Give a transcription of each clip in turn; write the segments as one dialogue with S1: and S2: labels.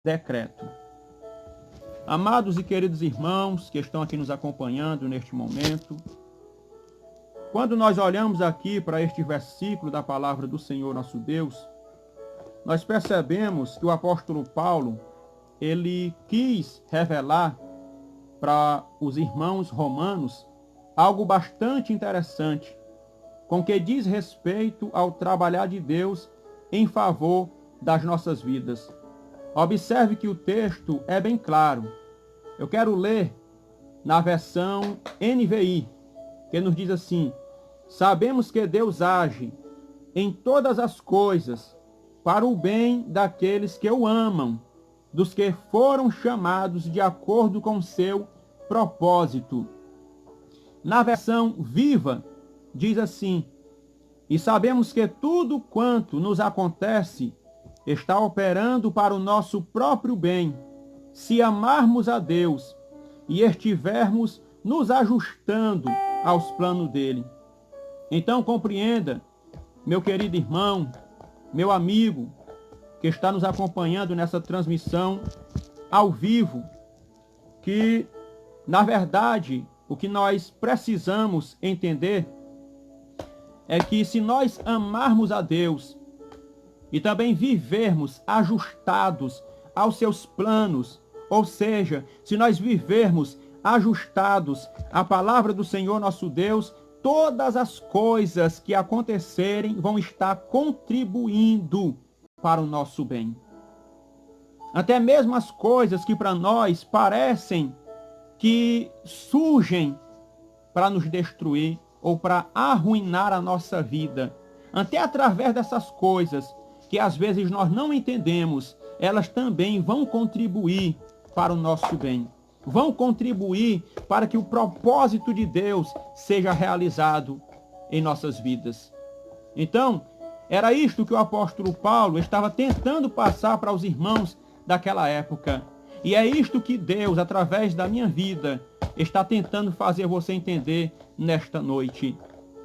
S1: decreto. Amados e queridos irmãos que estão aqui nos acompanhando neste momento, quando nós olhamos aqui para este versículo da palavra do Senhor nosso Deus, nós percebemos que o apóstolo Paulo, ele quis revelar para os irmãos romanos algo bastante interessante, com que diz respeito ao trabalhar de Deus em favor das nossas vidas. Observe que o texto é bem claro. Eu quero ler na versão NVI, que nos diz assim: sabemos que Deus age em todas as coisas para o bem daqueles que o amam, dos que foram chamados de acordo com seu propósito. Na versão Viva, diz assim: e sabemos que tudo quanto nos acontece está operando para o nosso próprio bem, se amarmos a Deus e estivermos nos ajustando aos planos dele. Então compreenda, meu querido irmão, meu amigo, que está nos acompanhando nessa transmissão ao vivo, que, na verdade, o que nós precisamos entender é que se nós amarmos a Deus e também vivermos ajustados aos seus planos, ou seja, se nós vivermos ajustados à palavra do Senhor nosso Deus, todas as coisas que acontecerem vão estar contribuindo para o nosso bem. Até mesmo as coisas que para nós parecem que surgem para nos destruir ou para arruinar a nossa vida, até através dessas coisas que às vezes nós não entendemos, elas também vão contribuir para o nosso bem. Vão contribuir para que o propósito de Deus seja realizado em nossas vidas. Então, era isto que o apóstolo Paulo estava tentando passar para os irmãos daquela época. E é isto que Deus, através da minha vida, está tentando fazer você entender nesta noite.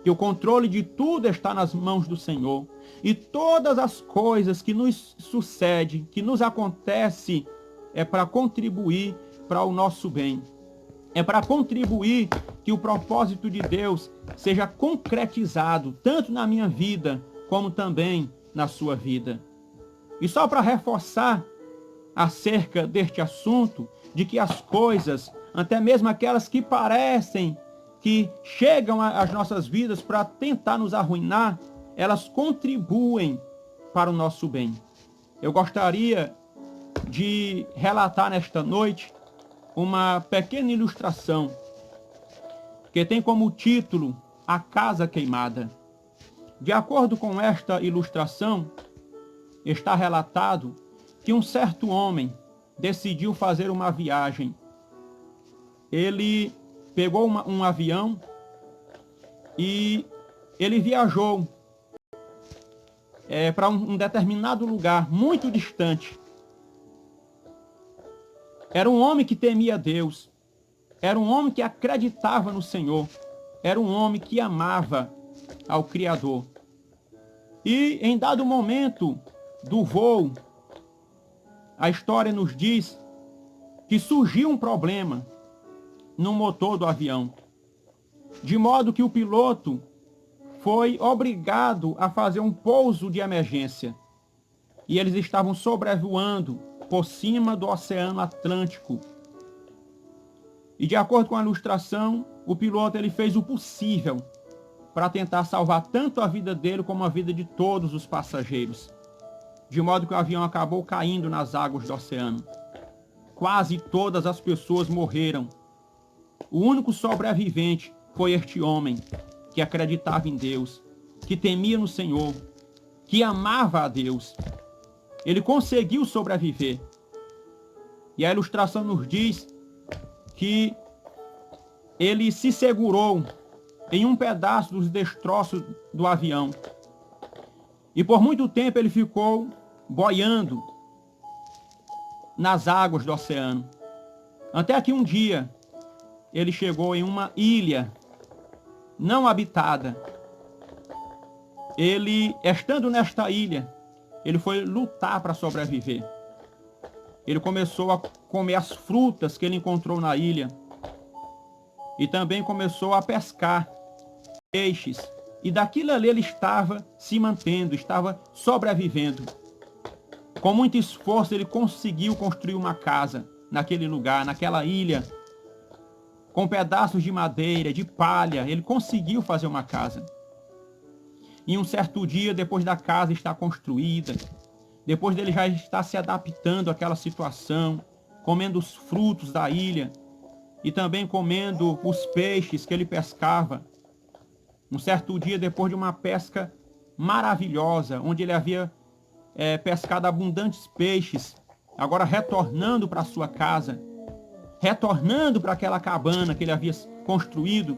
S1: Que o controle de tudo está nas mãos do Senhor. E todas as coisas que nos sucedem, que nos acontecem, é para contribuir para o nosso bem. É para contribuir que o propósito de Deus seja concretizado, tanto na minha vida, como também na sua vida. E só para reforçar acerca deste assunto, de que as coisas, até mesmo aquelas que parecem que chegam às nossas vidas para tentar nos arruinar, elas contribuem para o nosso bem. Eu gostaria de relatar nesta noite uma pequena ilustração que tem como título A Casa Queimada. De acordo com esta ilustração, está relatado que um certo homem decidiu fazer uma viagem. Ele pegou um avião e ele viajou para um determinado lugar muito distante. Era um homem que temia Deus, era um homem que acreditava no Senhor, era um homem que amava ao Criador. E em dado momento do voo, a história nos diz que surgiu um problema no motor do avião, de modo que o piloto foi obrigado a fazer um pouso de emergência. E eles estavam sobrevoando por cima do Oceano Atlântico. E de acordo com a ilustração, o piloto ele fez o possível para tentar salvar tanto a vida dele como a vida de todos os passageiros. De modo que o avião acabou caindo nas águas do oceano. Quase todas as pessoas morreram. O único sobrevivente foi este homem que acreditava em Deus, que temia no Senhor, que amava a Deus. Ele conseguiu sobreviver. E a ilustração nos diz que ele se segurou em um pedaço dos destroços do avião. E por muito tempo ele ficou boiando nas águas do oceano. Até que um dia ele chegou em uma ilha não habitada. Ele, estando nesta ilha, ele foi lutar para sobreviver. Ele começou a comer as frutas que ele encontrou na ilha. E também começou a pescar peixes. E daquilo ali ele estava se mantendo, estava sobrevivendo. Com muito esforço ele conseguiu construir uma casa naquele lugar, naquela ilha. Com pedaços de madeira, de palha, ele conseguiu fazer uma casa. E um certo dia, depois da casa estar construída, depois dele já estar se adaptando àquela situação, comendo os frutos da ilha e também comendo os peixes que ele pescava, um certo dia, depois de uma pesca maravilhosa, onde ele havia pescado abundantes peixes, agora retornando para sua casa, retornando para aquela cabana que ele havia construído,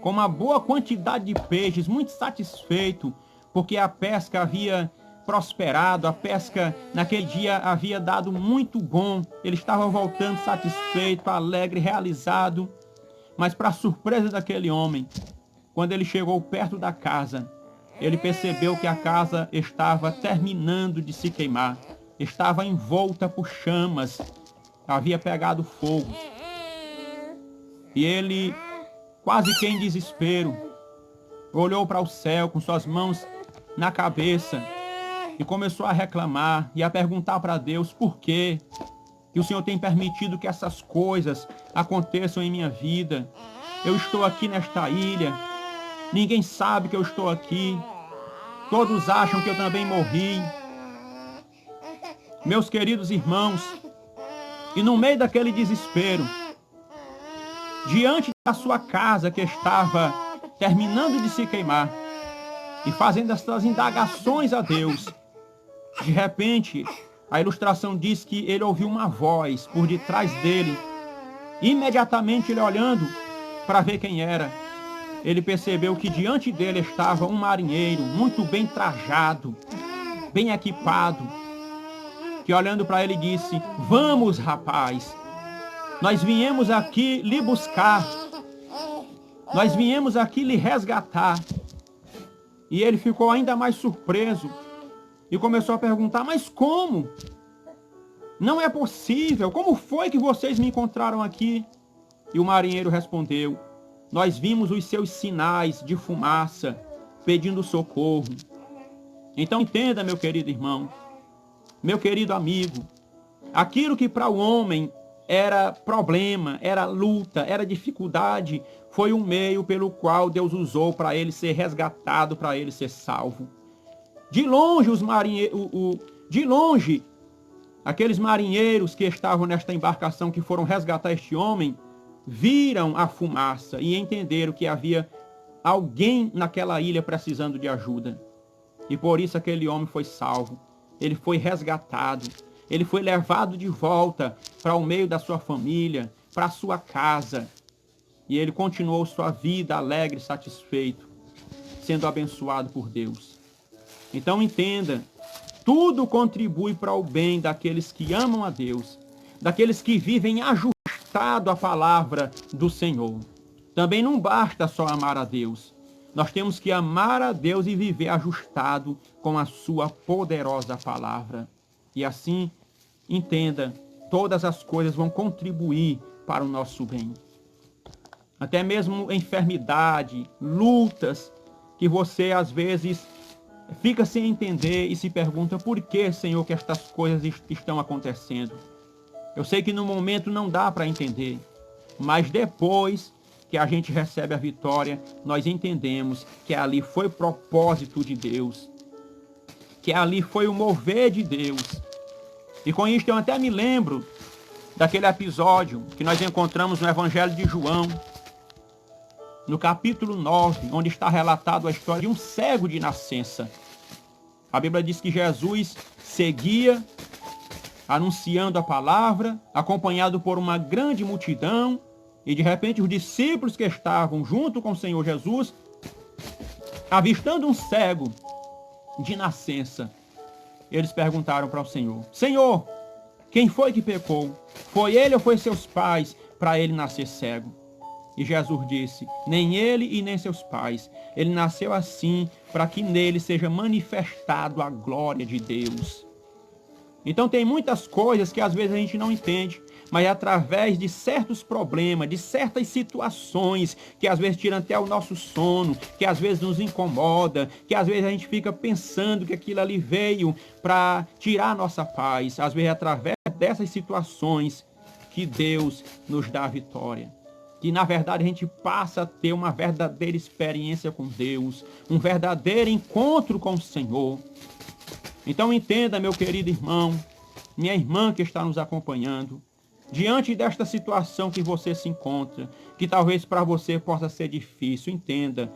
S1: com uma boa quantidade de peixes, muito satisfeito, porque a pesca havia prosperado, a pesca naquele dia havia dado muito bom, ele estava voltando satisfeito, alegre, realizado, mas para surpresa daquele homem, quando ele chegou perto da casa, ele percebeu que a casa estava terminando de se queimar, estava envolta por chamas, havia pegado fogo. E ele, quase que em desespero, olhou para o céu com suas mãos na cabeça e começou a reclamar e a perguntar para Deus por quê que o Senhor tem permitido que essas coisas aconteçam em minha vida. Eu estou aqui nesta ilha, ninguém sabe que eu estou aqui, todos acham que eu também morri. Meus queridos irmãos, e no meio daquele desespero, diante da sua casa que estava terminando de se queimar, e fazendo essas indagações a Deus, de repente, a ilustração diz que ele ouviu uma voz por detrás dele. Imediatamente ele olhando para ver quem era, ele percebeu que diante dele estava um marinheiro muito bem trajado, bem equipado, que olhando para ele disse: "Vamos, rapaz, nós viemos aqui lhe buscar, nós viemos aqui lhe resgatar." E ele ficou ainda mais surpreso e começou a perguntar: "Mas como? Não é possível, como foi que vocês me encontraram aqui?" E o marinheiro respondeu: "Nós vimos os seus sinais de fumaça pedindo socorro." Então entenda, meu querido irmão, meu querido amigo, aquilo que para o homem era problema, era luta, era dificuldade, foi um meio pelo qual Deus usou para ele ser resgatado, para ele ser salvo. De longe, de longe, aqueles marinheiros que estavam nesta embarcação, que foram resgatar este homem, viram a fumaça e entenderam que havia alguém naquela ilha precisando de ajuda. E por isso aquele homem foi salvo. Ele foi resgatado. Ele foi levado de volta para o meio da sua família, para a sua casa. E ele continuou sua vida alegre, satisfeito, sendo abençoado por Deus. Então entenda, tudo contribui para o bem daqueles que amam a Deus, daqueles que vivem ajustado à palavra do Senhor. Também não basta só amar a Deus. Nós temos que amar a Deus e viver ajustado com a sua poderosa palavra. E assim, entenda, todas as coisas vão contribuir para o nosso bem. Até mesmo enfermidade, lutas, que você às vezes fica sem entender e se pergunta: por que, Senhor, que estas coisas estão acontecendo? Eu sei que no momento não dá para entender, mas depois que a gente recebe a vitória, nós entendemos que ali foi propósito de Deus, que ali foi o mover de Deus. E com isso eu até me lembro daquele episódio que nós encontramos no Evangelho de João, no capítulo 9, onde está relatado a história de um cego de nascença. A Bíblia diz que Jesus seguia anunciando a palavra, acompanhado por uma grande multidão, e de repente os discípulos que estavam junto com o Senhor Jesus, avistando um cego de nascença, eles perguntaram para o Senhor: "Senhor, quem foi que pecou? Foi ele ou foi seus pais para ele nascer cego?" E Jesus disse: "Nem ele e nem seus pais. Ele nasceu assim para que nele seja manifestado a glória de Deus." Então tem muitas coisas que às vezes a gente não entende, mas é através de certos problemas, de certas situações, que às vezes tiram até o nosso sono, que às vezes nos incomoda, que às vezes a gente fica pensando que aquilo ali veio para tirar a nossa paz. Às vezes é através dessas situações que Deus nos dá a vitória. Que na verdade a gente passa a ter uma verdadeira experiência com Deus, um verdadeiro encontro com o Senhor. Então entenda, meu querido irmão, minha irmã que está nos acompanhando, diante desta situação que você se encontra, que talvez para você possa ser difícil, entenda,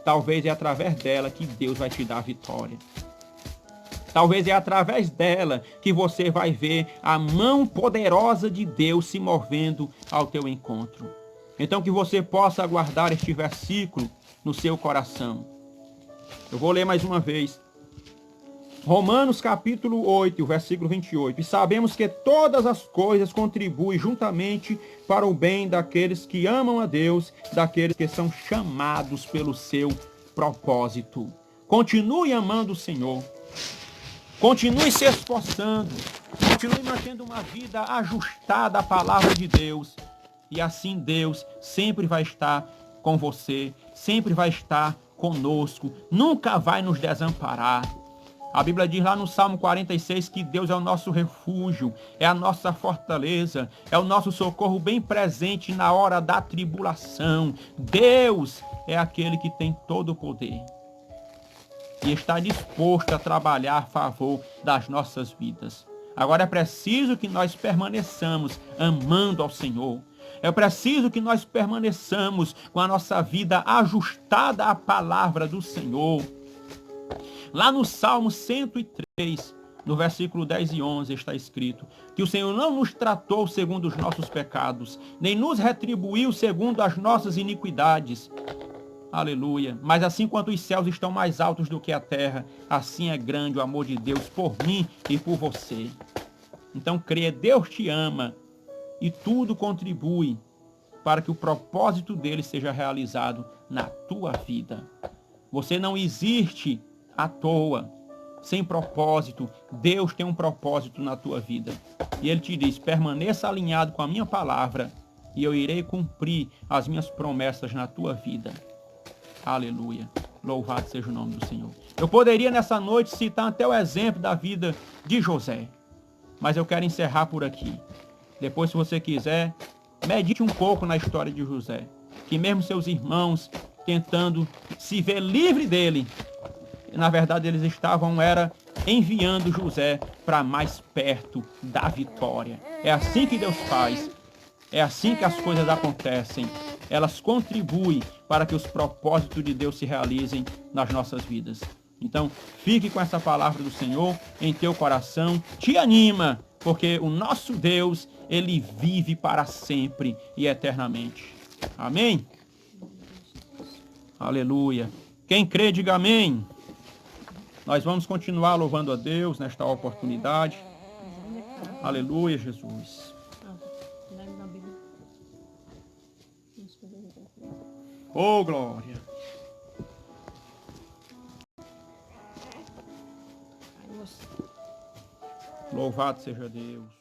S1: talvez é através dela que Deus vai te dar a vitória. Talvez é através dela que você vai ver a mão poderosa de Deus se movendo ao teu encontro. Então que você possa guardar este versículo no seu coração. Eu vou ler mais uma vez. Romanos capítulo 8, versículo 28. E sabemos que todas as coisas contribuem juntamente para o bem daqueles que amam a Deus, daqueles que são chamados pelo seu propósito. Continue amando o Senhor. Continue se esforçando. Continue mantendo uma vida ajustada à palavra de Deus. E assim Deus sempre vai estar com você, sempre vai estar conosco, nunca vai nos desamparar. A Bíblia diz lá no Salmo 46 que Deus é o nosso refúgio, é a nossa fortaleza, é o nosso socorro bem presente na hora da tribulação. Deus é aquele que tem todo o poder e está disposto a trabalhar a favor das nossas vidas. Agora é preciso que nós permaneçamos amando ao Senhor. É preciso que nós permaneçamos com a nossa vida ajustada à palavra do Senhor. Lá no Salmo 103, no versículo 10 e 11, está escrito que o Senhor não nos tratou segundo os nossos pecados, nem nos retribuiu segundo as nossas iniquidades. Aleluia. Mas assim quanto os céus estão mais altos do que a terra, assim é grande o amor de Deus por mim e por você. Então creia, Deus te ama e tudo contribui para que o propósito dele seja realizado na tua vida. Você não existe à toa, sem propósito. Deus tem um propósito na tua vida. E ele te diz, permaneça alinhado com a minha palavra e eu irei cumprir as minhas promessas na tua vida. Aleluia. Louvado seja o nome do Senhor. Eu poderia nessa noite citar até o exemplo da vida de José, mas eu quero encerrar por aqui. Depois, se você quiser, medite um pouco na história de José, que mesmo seus irmãos tentando se ver livre dele, na verdade eles estavam enviando José para mais perto da vitória. É assim que Deus faz. É assim que as coisas acontecem. Elas contribuem para que os propósitos de Deus se realizem nas nossas vidas. Então, fique com essa palavra do Senhor em teu coração. Te anima, porque o nosso Deus, ele vive para sempre e eternamente. Amém? Aleluia. Quem crê, diga amém. Nós vamos continuar louvando a Deus nesta oportunidade. Aleluia, Jesus. Oh, glória. Louvado seja Deus.